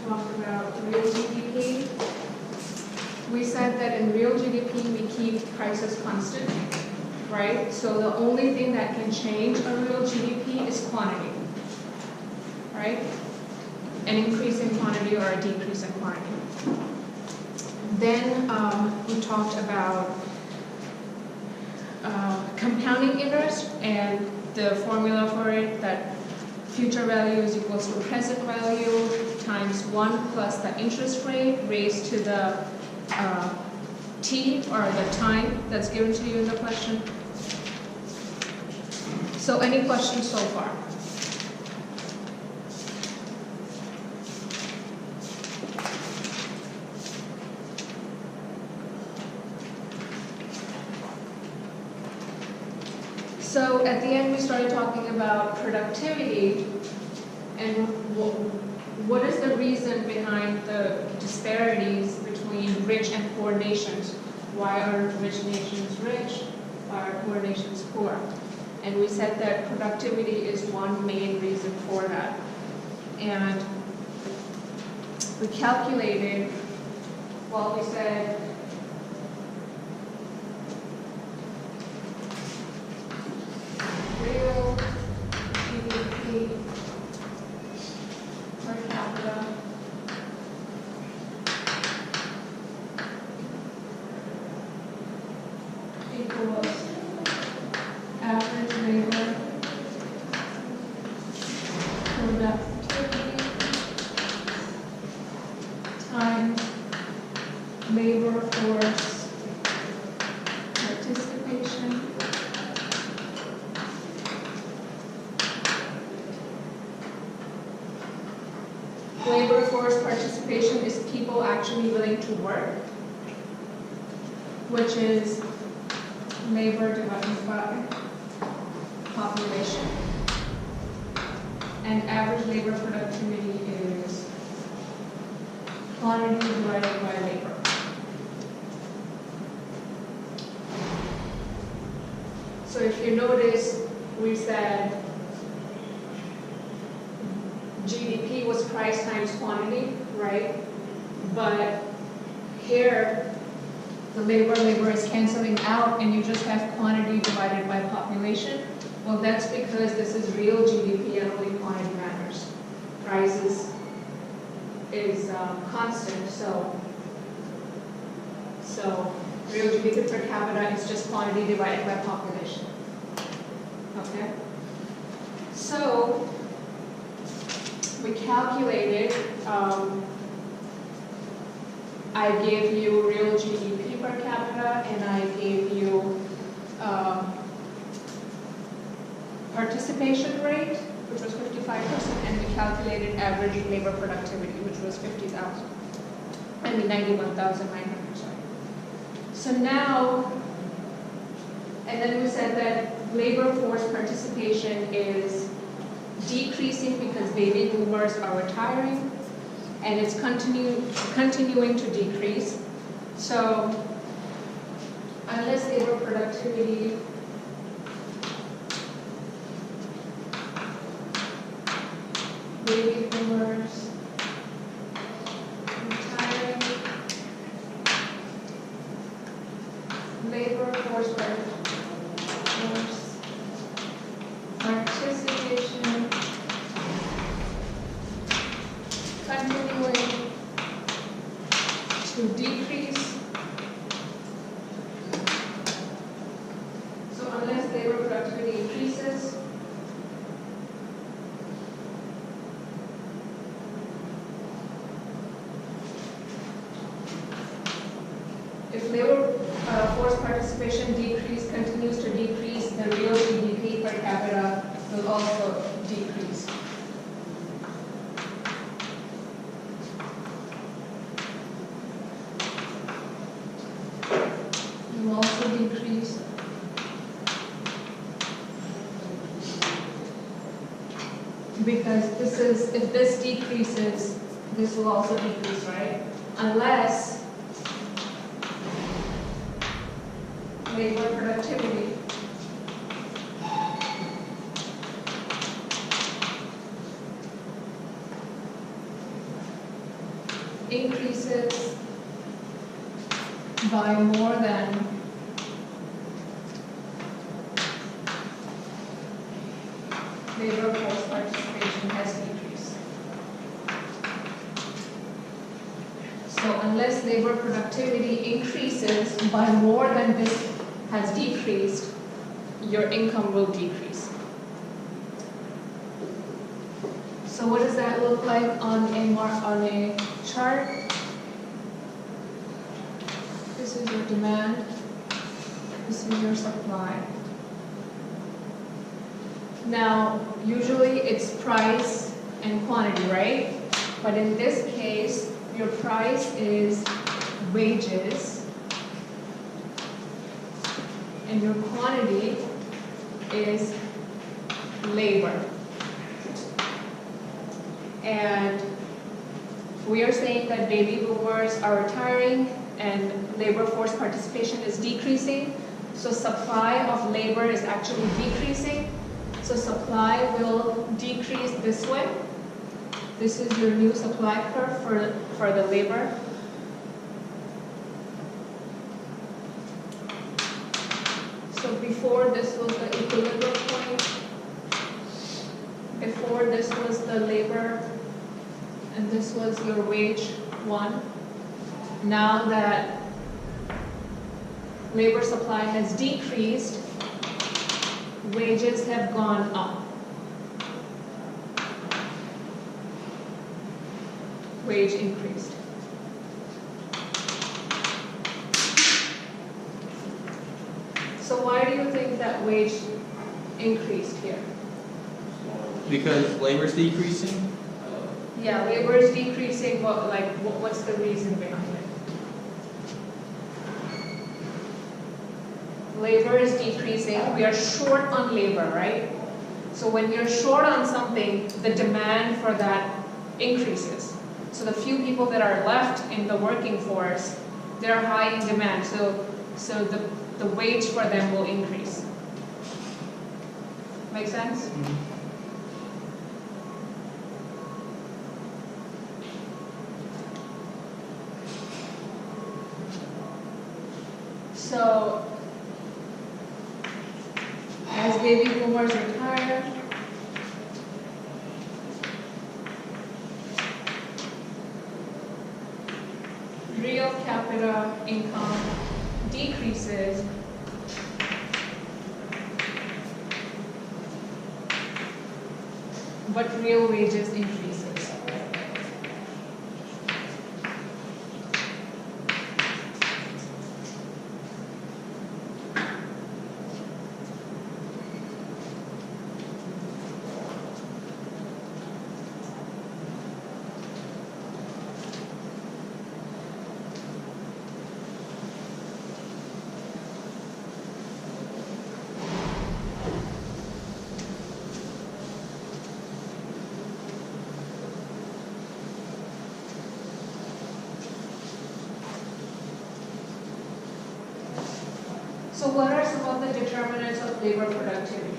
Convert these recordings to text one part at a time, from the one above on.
talk about real GDP. We said that in real GDP we keep prices constant, right? So the only thing that can change a real GDP is quantity, right? An increase in quantity or a decrease in quantity. Then we talked about compounding interest and the formula for it, that future value is equals to present value times 1 plus the interest rate raised to the t, or the time that's given to you in the question. So any questions so far? So at the end we started talking about productivity and what is the reason behind the disparities between rich and poor nations? Why are rich nations rich? Why are poor nations poor? And we said that productivity is one main reason for that. And we calculated, well, we said real GDP per capita equals average labor productivity times labor force participation labor force participation is people actually willing to work, which is labor divided by population. And average labor productivity is quantity divided by labor. So if you notice, we said GDP was price times quantity, right? But here, the labor is canceling out and you just have quantity divided by population. Well, that's because this is real GDP and only quantity matters. Price is constant, so real GDP per capita is just quantity divided by population. Okay? So, we calculated, I gave you real GDP per capita and I gave you participation rate, which was 55%, and we calculated average labor productivity, which was 91,900, sorry. So now, and then we said that labor force participation is decreasing because baby boomers are retiring, and it's continuing to decrease. So unless labor productivity baby boomers retiring, labor force participation continuing to decrease. So unless labor productivity increases, if labor force participation continues to decrease, the real GDP per capita will also decrease. Will also decrease. Because if this decreases, this will also decrease, right? Unless labor productivity increases by more than labor force participation has decreased. So unless labor productivity increases by more than this has decreased, your income will decrease. So what does that look like on a chart? This is your demand. This is your supply. Now, usually it's price and quantity, right? But in this case, your price is wages, and your quantity is labor. And we are saying that baby boomers are retiring and labor force participation is decreasing. So supply of labor is actually decreasing. So supply will decrease this way. This is your new supply curve for the labor. So before this was the equilibrium point. Before this was the labor, and this was your wage 1. Now that labor supply has decreased, wages have gone up. Wage increased. So why do you think that wage increased here? Because labor is decreasing? Yeah, labor is decreasing. What's the reason behind it? Labor is decreasing. We are short on labor, right? So when you're short on something, the demand for that increases. So the few people that are left in the working force, they're high in demand. So the wage for them will increase. Make sense? Mm-hmm. So, as baby boomers retire, real capita income decreases but real wages increases. So what are some of the determinants of labor productivity?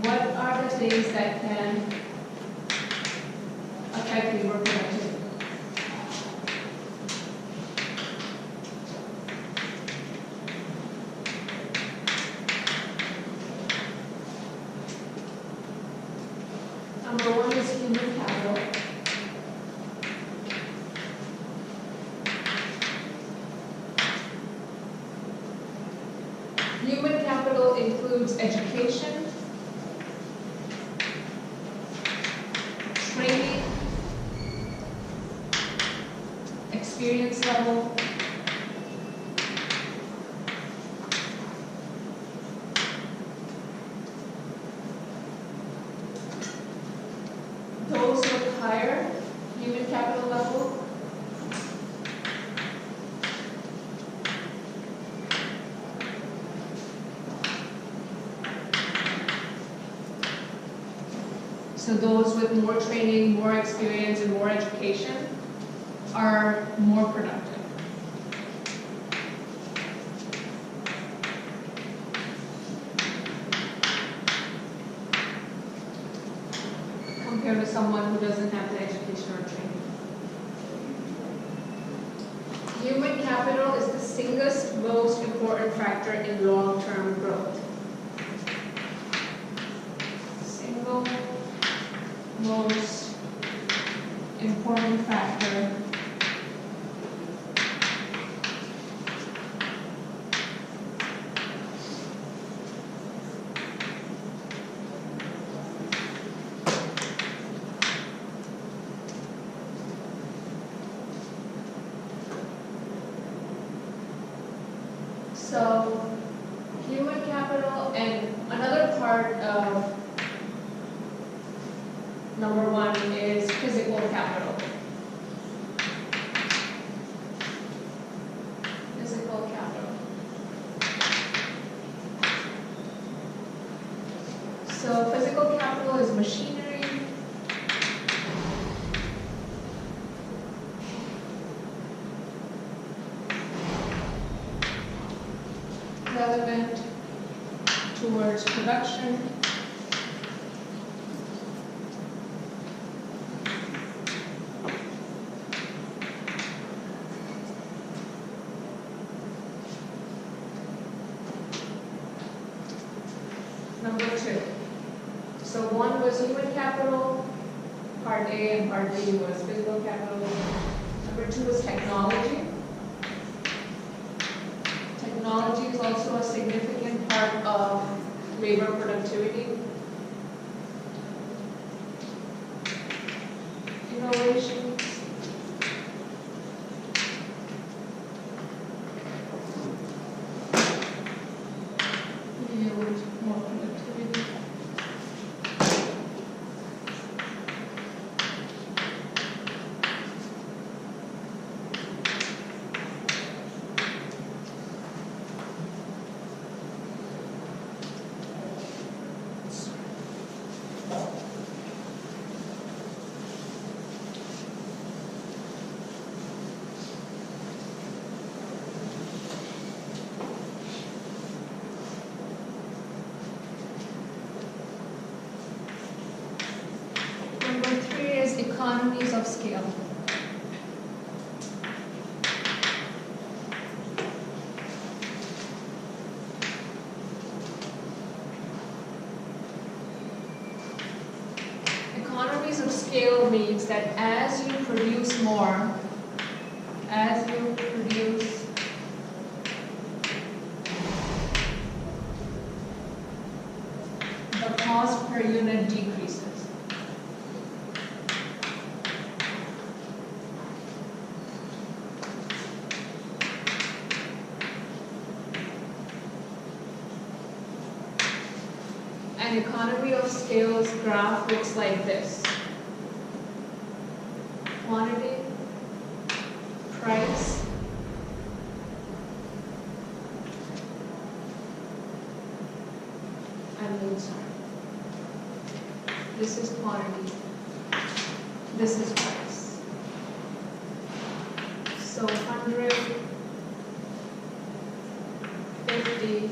What are the things that can affect labor productivity? Number 1 is human capital. Human capital includes education, training, experience level, those with higher human capital level so those with more training, more experience, and more education are more productive. Compared to someone who doesn't have the education or training. single most important factor in long-term growth. Single most important factor So, human capital, and another part of number one is physical capital. Physical capital. So, physical capital is machinery, relevant towards production, number two. So one was human capital, part A, and part B was physical capital. Number two was technology. Technology is also a significant part of labor productivity. Innovations. Yield more productivity. Number three is economies of scale. Economies of scale means that as you produce more, the cost per unit decreases. An economy of scales graph looks like this. Quantity, price, and lead time. This is quantity. This is price. So 100, 50,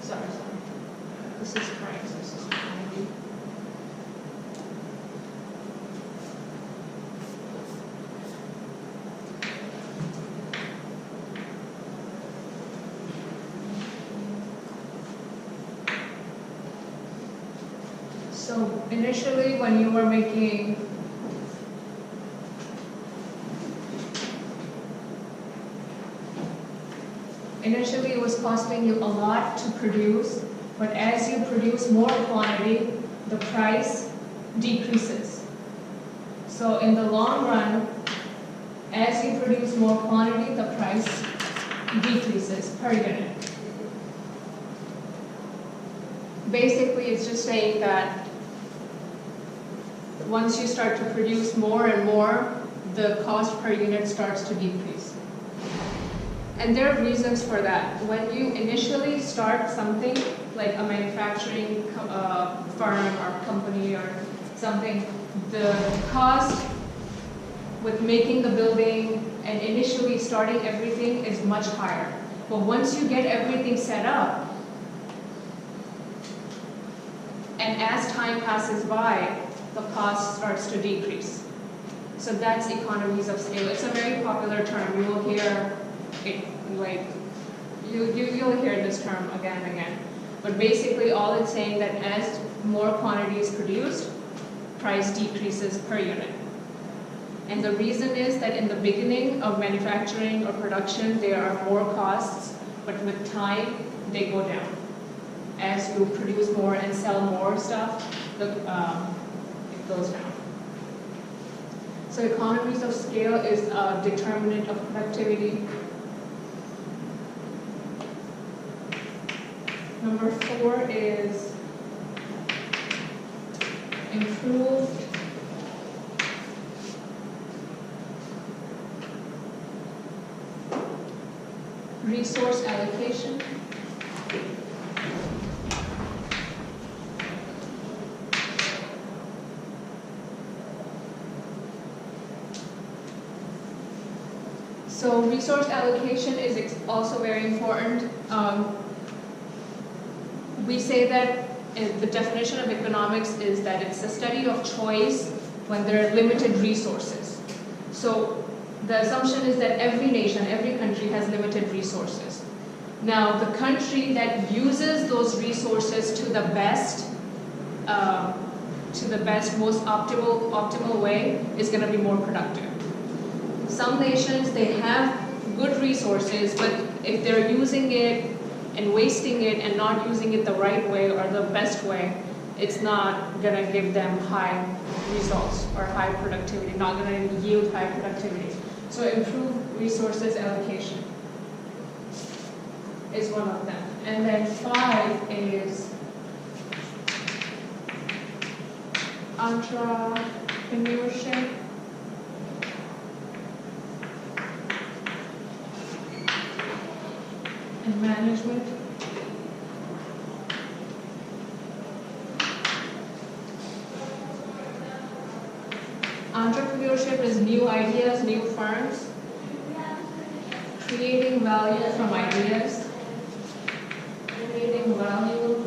sorry. This is price, this is quantity. So initially when you were making Initially, it was costing you a lot to produce, but as you produce more quantity, the price decreases. So in the long run, as you produce more quantity, the price decreases per unit. Basically, it's just saying that once you start to produce more and more, the cost per unit starts to decrease. And there are reasons for that. When you initially start something, like a manufacturing firm or company or something, the cost with making the building and initially starting everything is much higher. But once you get everything set up, And as time passes by, the cost starts to decrease. So that's economies of scale. It's a very popular term. You will hear it, like, you'll hear this term again and again. But basically all it's saying that as more quantity is produced, price decreases per unit. And the reason is that in the beginning of manufacturing or production, there are more costs, but with time, they go down. As you produce more and sell more stuff, it goes down. So economies of scale is a determinant of productivity. Number 4 is improved resource allocation. So resource allocation is also very important. We say that the definition of economics is that it's a study of choice when there are limited resources. So the assumption is that every nation, every country has limited resources. Now, the country that uses those resources to the best, most optimal way is going to be more productive. Some nations, they have good resources, but if they're using it and wasting it and not using it the right way or the best way, it's not going to give them high results or high productivity, not going to yield high productivity. So improve resources allocation is one of them. And then 5 is entrepreneurship. And management. Entrepreneurship is new ideas, new firms, creating value from ideas, creating value